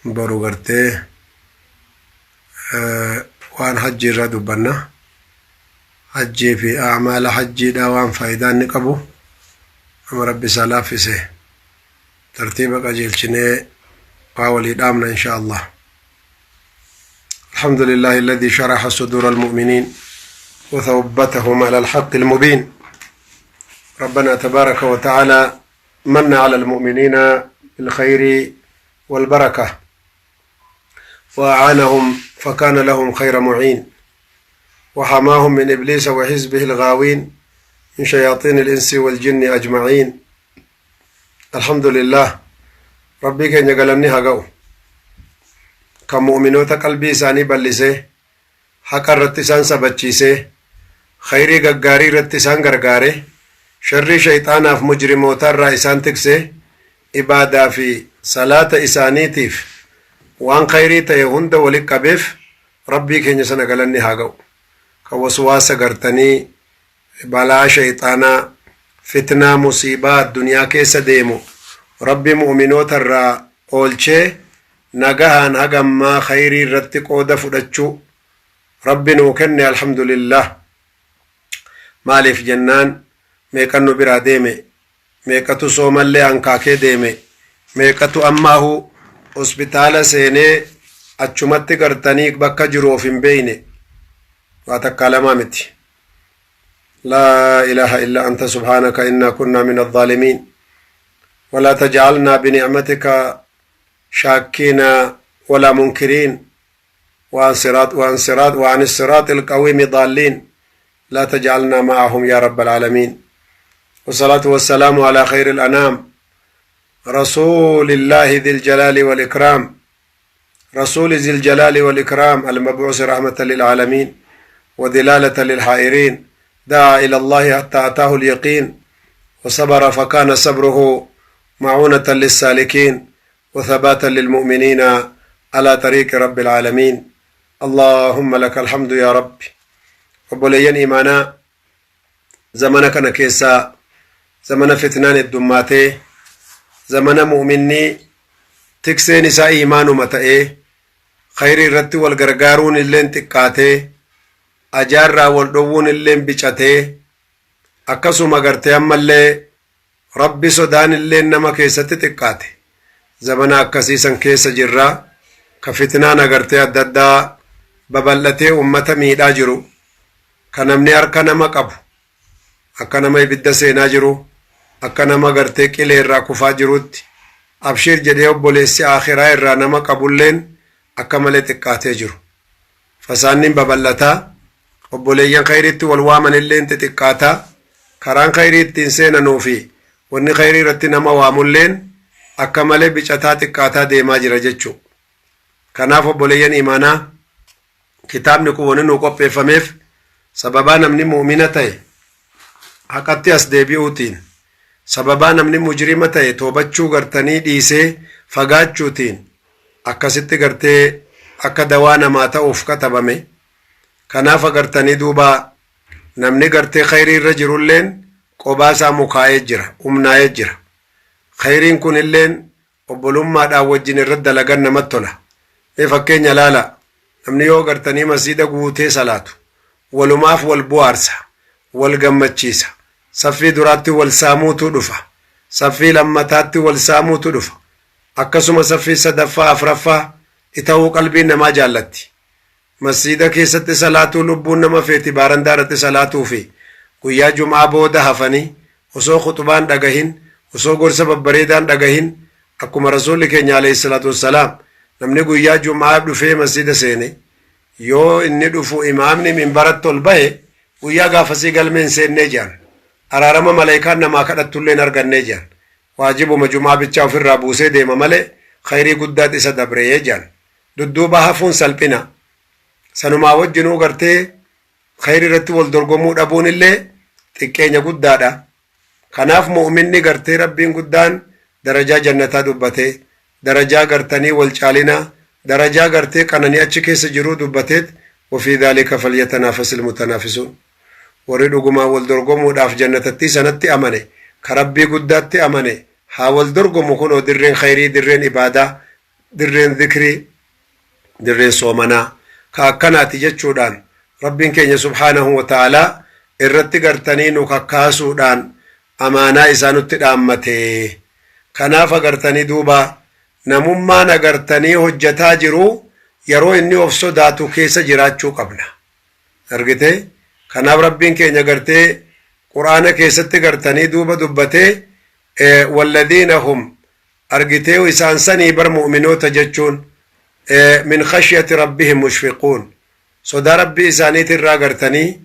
برو غرتي وان حجي ردو بنا حجي في أعمال حجي دوان فايدان نقبو أما ربي سلافسه ترتيبك أجيل شني قاولي دامنا إن شاء الله. الحمد لله الذي شرح صدور المؤمنين وثبتهم على الحق المبين. ربنا تبارك وتعالى من على المؤمنين بالخير والبركة وأعانهم فكان لهم خير معين وحماهم من إبليس وحزبه الغاوين من شياطين الإنس والجن أجمعين. الحمد لله ربي كن يقلني هقو كمؤمنوت قلبي ساني بلسه حق الرتسان سبتشيسه خيري ققاري رتسان قرقاره شر شيطانا في مجرموتا الرئيسان تكسه إبادة في صلاة إسانيتيف وان خيري تيهند ولك بيف ربي كن يسان قلني هقو كوسواس قرتني بلا شيطانا فتنة مصيبات دنيا كيس ديمو ربي مؤمنوت الرا أولشي نجاهن هجم ما خيري رتق أودا فدتشو ربي نوكني الحمد لله مالي في جنان ميكانو برا ديمي ميكاتو سومالي أنكاكي ديمي ميكاتو أماهو اسبتالا سيني أتشمت قرتنيك بكا جروفين بيني واتكالما متي لا إله إلا أنت سبحانك إنا كنا من الظالمين ولا تجعلنا بنعمتك شاكين ولا منكرين وعن الصراط القويم ضالين لا تجعلنا معهم يا رب العالمين. والصلاة والسلام على خير الأنام رسول الله ذي الجلال والإكرام رسول ذي الجلال والإكرام المبعوث رحمة للعالمين ودلالة للحائرين دعا إلى الله حتى أتاه اليقين وصبر فكان صبره معونة للسالكين وثباتا للمؤمنين على طريق رب العالمين. اللهم لك الحمد يا رب. وبلين إيمانا زمنك نكيسا زمن فتنان الدماتي زمن مؤمني تكسي نساء إيمان متئي خير الرد والغرغارون اللين تقاتي أجارا والدوون اللين بيشاتي أكسو مغرتي أما اللي ربي صدان اللين نما كيسة تقاتي زمن أكسيسا كيسة جرا كفتنان أغرتي الددا ببلتي أمتا ميدا جرو كنمني أركنا مقبو أكنا ما يبدا سينا جرو أكنا ما غرتي كيلي الراكوفا جروت أبشير جديو بوليسي آخرا الرانما قبولين أكمل تقاتي جرو فسانين ببلتا وبوليين خيرتي والوامن اللي انت تقاتا كران خيرتي انسينا نوفي واني خيري رتنا ما وامولين أكمل بيشتا تقاتا ديما جرا جتشو كناف وبوليين إيمانا كتاب نكو وننو قبي فميف سببا نمني مؤمنة حقاتي أسديبيوتين سببا نمني مجرمة توبتشو غرتني ديسي فقاتشوتين أكاسيتي غرتي أكا دوانا ما تأوف كتبامي كناف غرتني دوبا نمني غرتي خيري رجر اللين قباسا مكاية جرا أمناية جرا خيرين كون اللين وبلوم ما داوجين الرد لغن نمتولا فكين يلالا نمني يو غرتني مسجد قوتي صلاتو ولماف والبوارسا والغمتشيسا صفي دراتي والساموتو دفا صفي لمتاتي والساموتو دفا أكسما صفي صدفا أفرفا إتاو قلبي نما جالتي مسجد كيست صلاتو لبون نما فيتي باراندارت صلاتو في قويا جمعة بودا هفني وسو خطبان دقهين وسو قرصة ببريدان دقهين أكما رسول كيني عليه الصلاة والسلام نمني قويا جمعة دفي مسجد سيني yoo inni dhufu imaamni minbaratti ol bahe guyyaa gaafasii galmeen seennee jiran araarama malaayikaan namaa kadhattullee hin argannee jiran waajibuma jumaa bichaa ofirraa buusee deema malee khayrii guddaat isa dabree jiran dudduuba hafuun salphina sanumaa wajjinuu gartee khayrii irratti wal dorgomuu dhabuun illee xiqqeenya guddaadha. kanaaf mu'minni gartee rabbiin guddaan darajaa jannataa dubbatee darajaa gartanii wal caalinaa درجة غرتي كانني أشكي سجرو دبتت وفي ذلك فليتنافس المتنافسون وريدو غما والدرغم وداف جنتتي سنتي أماني كربي قداتي أماني حاول درغم كنو درين خيري درين إبادة dirreen dhikrii dirreen soomanaa ka akkanaati jechuudhaan rabbiin keenya subhaanahu wa ta'aalaa irratti gartanii nu kakkaasuudhaan amaanaa isaa nutti dhaammate. Kanaaf agartanii duuba namummaan agartanii hojjetaa jiru yeroo inni of sodaatu keessa jiraachuu qabna argite. Kanaaf rabbiin keenya gartee quraana keessatti gartanii duuba dubbatee walladhiina hum argitee isaan sanii bar mu'minoota jechuun min khashyati rabbihim mushfiquun sodaa rabbii isaaniit irraa gartanii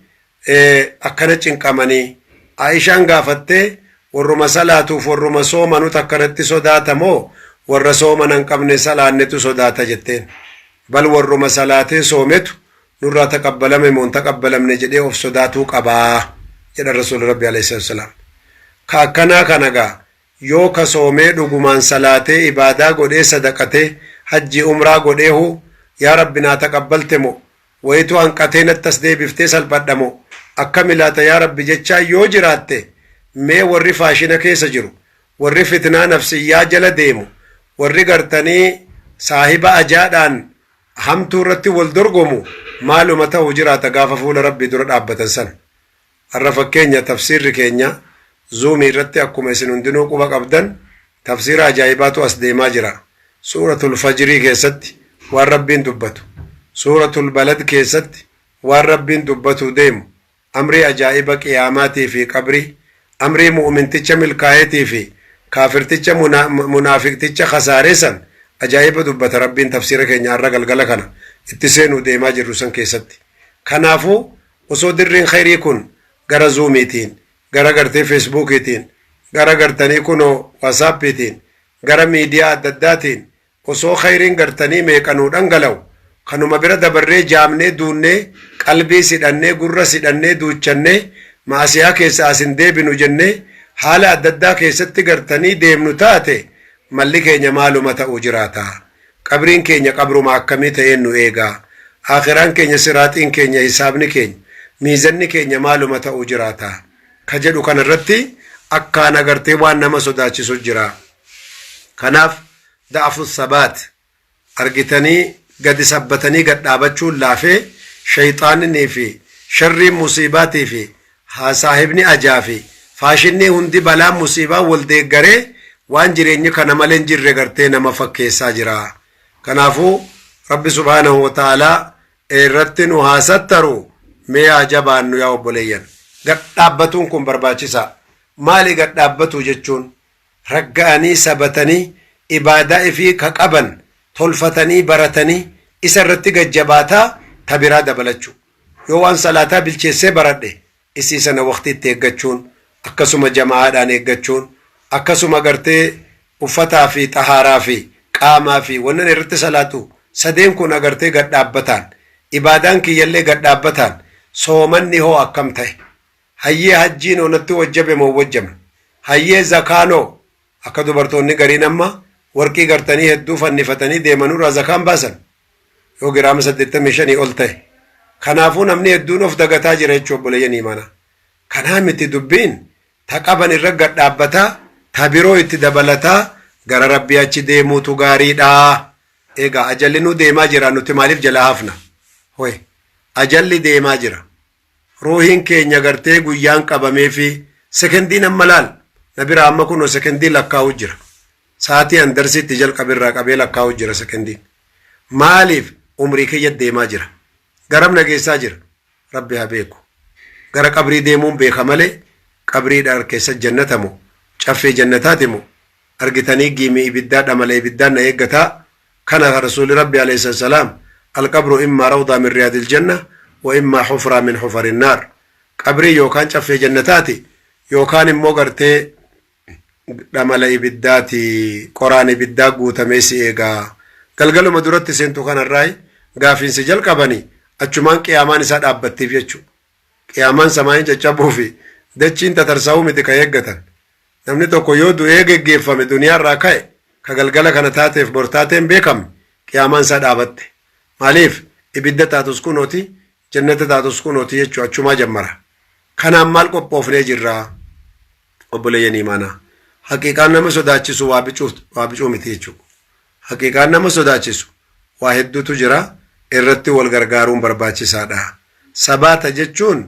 akkana cinqamanii. Aishaan gaafattee warruma salaatuuf warruma soomanut akkanatti sodaatamoo warra sooman hin qabne salaannetu sodaata jetteen. Bal warruma salaatee soometu nurraa taqabbalame moo hin taqabbalamne jedhee of sodaatuu qabaa jedha rasuulli rabbi alayhi salaam. Ka akkanaa kanagaa yoo ka soomee dhugumaan salaatee ibaadaa godhee sadaqatee hajji umraa godheehu yaa rabbi naa taqabbalte moo wayitu hanqatee nattas deebiftee salphadha moo akkami laata yaa rabbi jechaa yoo jiraatte mee warri faashina keessa jiru warri fitnaa nafsiyyaa jala deemu warri gartanii saahiba ajaadhaan hamtuu irratti wal dorgomu maaluma ta'u jiraata gaafa fuula rabbii dura dhaabbatan san. Har'a fakkeenya tafsiirri keenya zuumii irratti akkuma isin hundinuu quba qabdan tafsiira ajaa'ibaatu as deemaa jira. Suuratul fajrii keessatti waan rabbiin dubbatu, suuratul balad keessatti waan rabbiin dubbatu deemu, amrii ajaa'iba qiyaamaatii fi qabrii, amrii mu'minticha milkaayetii fi kaafirticha munaafiqticha khasaaresan ajaa'iba dubbata rabbiin tafsiira keenya har'a galgala kana itti seenuu deemaa jirru san keessatti. Kanaafuu osoo dirriin khayrii kun gara zuumiitiin, gara gartee feesbuukiitiin, gara gartanii kunoo waasaappiitiin, gara miidiyaa adda addaatiin osoo khayriin gartanii meeqanuu dhangala'u kanuma bira dabarree jaamnee duunnee qalbii sidhannee gurra sidhannee duuchannee maasiyaa keessa asin deebinu jennee haala adda addaa keessatti gartanii deemnu taate malli keenya maaluma ta'uu jiraata. Qabriin keenya qabruma akkamii ta'een nu eegaa. Aakhiraan keenya siraaxiin keenya hisaabni keenya miizanni keenya maaluma ta'uu jiraata. Ka jedhu kanarratti akkaan agartee waan nama sodaachisu jira. Kanaaf da'afu sabaat argitanii gadi sabbatanii gad dhaabachuun laafee shayxaanni fi sharriin musiibaatii fi saahibni ajaa fi faashinni hundi balaan musiibaa wal deeggaree waan jireenyi kana malee hin jirre gartee nama fakkeessaa jira. Kanaafuu rabbi subhaanahu wa ta'aalaa irratti nu haasattaru mee ajabaannu yaa obboleeyyan. Gad dhaabbatuun kun barbaachisaa. Maali gad dhaabbatu jechuun? Ragga'anii sabatanii ibaadaa ifii ka qaban tolfatanii baratanii isa irratti gajjabaataa tabiraa dabalachuu. Yoo waan salaataa bilcheessee baradhe isii sana waqtiitti eeggachuun akkasuma jamaa'aadhaan eeggachuun akkasuma gartee uffataa fi xahaaraa fi qaamaa fi wannan irratti salaatu sadeen kun agartee gad dhaabbataan ibaadaan kiyyallee gad dhaabbataan soomanni hoo akkam ta'e hayyee hajjiin onatti wajjabe moo wajjamne hayyee zakaanoo akka dubartoonni gariin amma warqii gartanii hedduu fannifatanii deemanurraa zakaan baasan yoo giraama 85 ol ta'e. Kanaafuu namni hedduun of dagataa jira jechuu obboleeyyan imaana. Kanaa miti dubbiin ta qaban irra gad dhaabbataa ta biroo itti dabalataa gara rabbii achi deemuutu gaariidha. Egaa ajalli nu deemaa jira nuti maaliif jala hafna? Hoy ajalli deemaa jira. Ruuhiin keenya gartee guyyaan qabamee fi sekendiin amma laal na bira amma kunoo sekendii lakkaa'u jira. Sa'aatii andarsiitti jalqabirraa qabee lakkaa'u jira sekendiin. Maaliif umrii kiyya deemaa jira? Garam nageessaa jira? Rabbi haa beeku. Gara qabrii deemuun beeka malee qabriidhaan keessa jannatamu caffee jannataati moo argitanii giimii ibiddaa dhamale ibiddaan na eeggataa kana rasuuli rabbi alayhi salaam alqabru immaa rawdaa min riyaadil janna wa immaa xufraa min xufarin naar. Qabrii yookaan caffee jannataati yookaan immoo gartee dhamala ibiddaati qoraan ibiddaa guutamee si eegaa. Galgaluma duratti seentu kanarraa gaafiinsi jalqabanii achumaan qiyaamaan isaa dhaabbattiif jechuudha. Qiyaamaan samaayin caccabuu fi dachiin tatarsaa'uu miti ka eeggatan. Namni tokko yoo du'ee geggeeffame duniyaarraa ka'e ka galgala kana taateef bor taateen beekamne qiyaamaan isaa dhaabatte. Maaliif ibidda taatus kunooti jannata taatus kunooti jechuu achumaa jammara. Kanaan maal qophoofnee jirraa obboleeyyan imaanaa. Haqiiqaan nama sodaachisu waa bicuu miti jechuudha. haqiiqaan nama sodaachisu waa hedduutu jira irratti wal gargaaruun barbaachisaadha. sabaata jechuun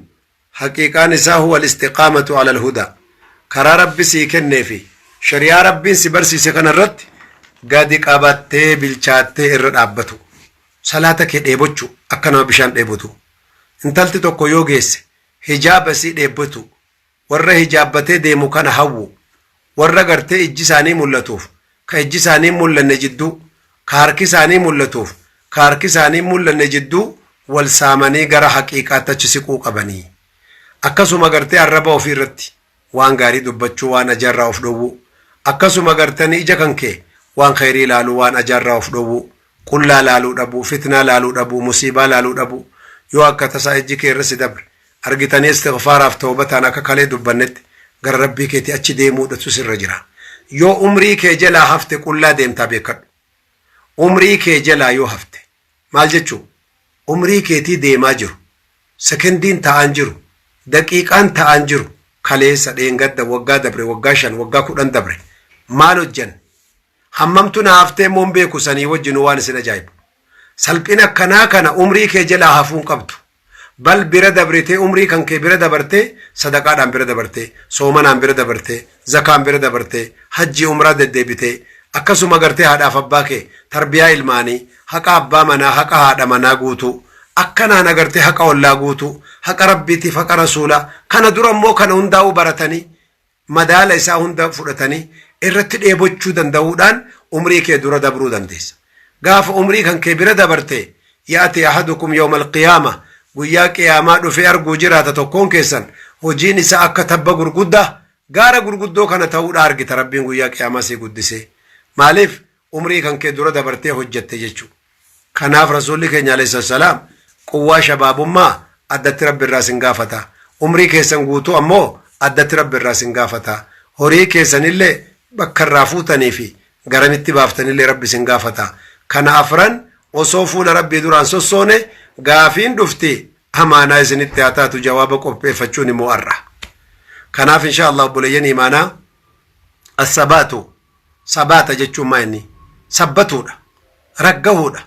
haqiiqaan isaa huwa al-istiqaamatu ala al-hudaa karaa rabbi sii kenneefi shari'aa rabbiin si barsiise kanarratti gadi qabattee bilchaattee irra dhaabbatu salaata kee dheebochuu akka nama bishaan dheebotu intalti tokko yoo geesse hijaaba sii dheebotu warra hijaabbatee deemu kana hawwu warra gartee ijji isaanii mul'atuuf ka ijji isaanii mul'anne jidduu ka harki isaanii mul'atuuf ka harki isaanii mul'anne jidduu wal saamanii gara haqiiqaatti achi siquu qabanii akkasuma gartee arraba ofii irratti waan gaarii dubbachuu waan ajaarraa of dhowwu akkasuma gartanii ija kan kee waan khayrii ilaaluu waan ajaarraa of dhowwu qullaa laaluu dhabuu fitnaa laaluu dhabuu musiibaa laaluu dhabuu yoo akka tasaa ijji kee irra si dabre argitanii istighfaaraaf tawbataan akka kalee dubbannetti gara rabbii keetii achi deemuudhatu sirra jira. yoo umrii kee jalaa hafte qullaa deemtaa beekadhu. umrii kee jalaa yoo hafte maal jechuu umrii keetii deemaa jiru sekendiin ta'an jiru daqiiqaan ta'an jiru kaleessa dheengadda waggaa dabre waggaa 5 waggaa 10 dabre maal hojjan hammamtu na haftee moon beeku sanii wajjin waan isin ajaa'ibu salphina akkanaa kana umrii kee jalaa hafuun qabdu bal bira dabrite umrii kan kee bira dabarte sadaqaadhaan bira dabarte soomanaan bira dabarte zakaan bira dabarte hajji umraa deddeebite akkasuma gartee haadhaaf abbaa kee tarbiyaa ilmaanii haqa abbaa manaa haqa haadha manaa guutuu akkanaan agartee haqa ollaa guutuu haqa rabbiitiif haqa rasuulaa kana dura immoo kana hundaa'uu baratanii madaala isaa hunda fudhatanii irratti dheebochuu danda'uudhaan umrii kee dura dabruu dandeessa. gaafa umrii kan kee bira dabarte yaati ahadukum yawma alqiyaama guyyaa qiyaamaa dhufee arguu jiraata tokkoon keessan hojiin isaa akka tabba gurguddaa gaara gurguddoo kana ta'uudha argita rabbiin guyyaa qiyaamaa si guddisee maaliif umrii kan kee dura dabartee hojjette jechuudha. kanaaf rasuulli keenya alayhi salaam quwwaa shabaabummaa addatti rabbi irraa sin gaafata umrii keessan guutuu ammoo addatti rabbi irraa sin gaafata horii keessanillee bakka irraa fuutanii fi garamitti baaftaniillee rabbi sin gaafata. kana afran osoo fuula rabbii duraan sossoone gaafiin dhufti amaanaa isinitti haa taatu jawaaba qopheeffachuun immoo arra. kanaaf insha Allah obboleeyyan imaanaa as-sabaatu sabaata jechuun maa inni sabbatuudha raggahuudha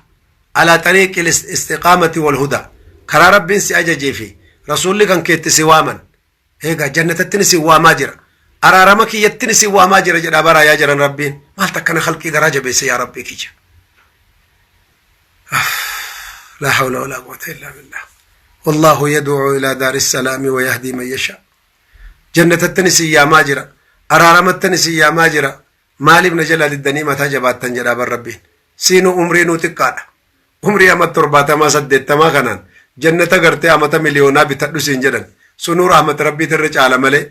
ala tariiqi istiqaamati wal hudaa karaa rabbiin si ajajee fi rasuulli kan keetti si waaman eegaa jannatatti si waamaa jira araarama kiyyatti si waamaa jira jedha baraa yaa jiran rabbiin maal takkana khalqii garaa jabeesse yaa rabbii kiyya. لا حول ولا قوة إلا بالله والله يدعو إلى دار السلام ويهدي من يشاء. جنة التنسي يا ماجرة أرارم التنسي يا ماجرة مالي بن جلال الدنيمة تجبات تنجرى بالربين سينو أمري نوتقانا أمري أما التربات ما سدت ما خنان جنة قرتي أما مليونا بتدسين جدا سنو رحمة ربي ترج على ملي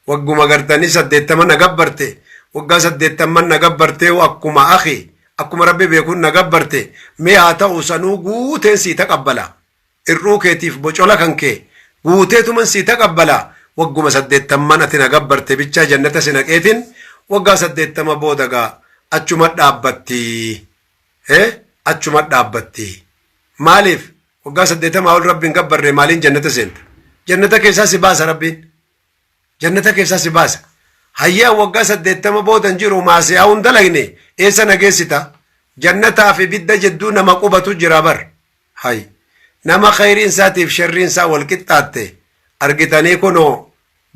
وقو ما قرتني سدت من نقبرتي وقا سدت من نقبرتي وأكو ما أخي akkuma rabbi beekun nagabbarte mee haa ta'u sanuu guuteen sii taqabbala irruu keetiif bocola kan kee guuteetuman sii taqabbala wagguma 80 ati nagabbarte bichaa jannata si naqeetin waggaa 80 boodagaa achuma dhaabbatti achuma dhaabbatti maaliif waggaa 80 ol rabbiin gabbarre maaliin jannata seenta jannata keessaa si baasa rabbiin jannata keessaa si baasa. hayyaa waggaa 80 boodan jiru maasiyaa hunda lagne eessa nageessita jannataa fi bidda jedduu nama qubatu jira bar hay nama khayriin isaatiif sharriin isaa wal qixxaatte argitanii kunoo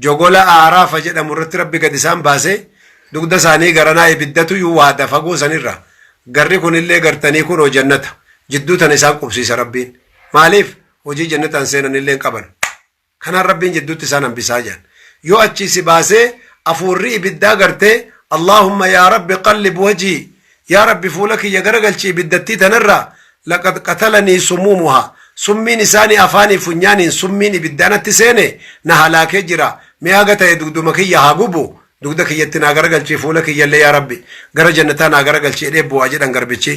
jogola aaraafa jedhamu irratti rabbi gad isaan baase dugda isaanii garanaa ibiddatu yuu waada fagoo sanirra garri kunillee gartanii kunoo jannata jidduu tan isaan qubsiisa rabbiin maaliif hojii jannataan seenanillee qaban kanaan rabbiin jidduutti isaan hambisaa jiran yoo achii si baasee afurri ibiddaa gartee Allahumma yaa rabbi qallib wajhi yaa rabbi fuula kiyya garagalchi ibiddattii tanarraa laqad qatalanii sumuumuha summiin isaanii afaanii funyaaniin summiin ibiddaanatti seene na halaakee jira mee haga ta'e dugduma kiyya haa gubu dugda kiyyatti naa garagalchi fuula kiyyallee yaa rabbi gara jannataa naa garagalchi jedhee bu'aa jedhan garbichi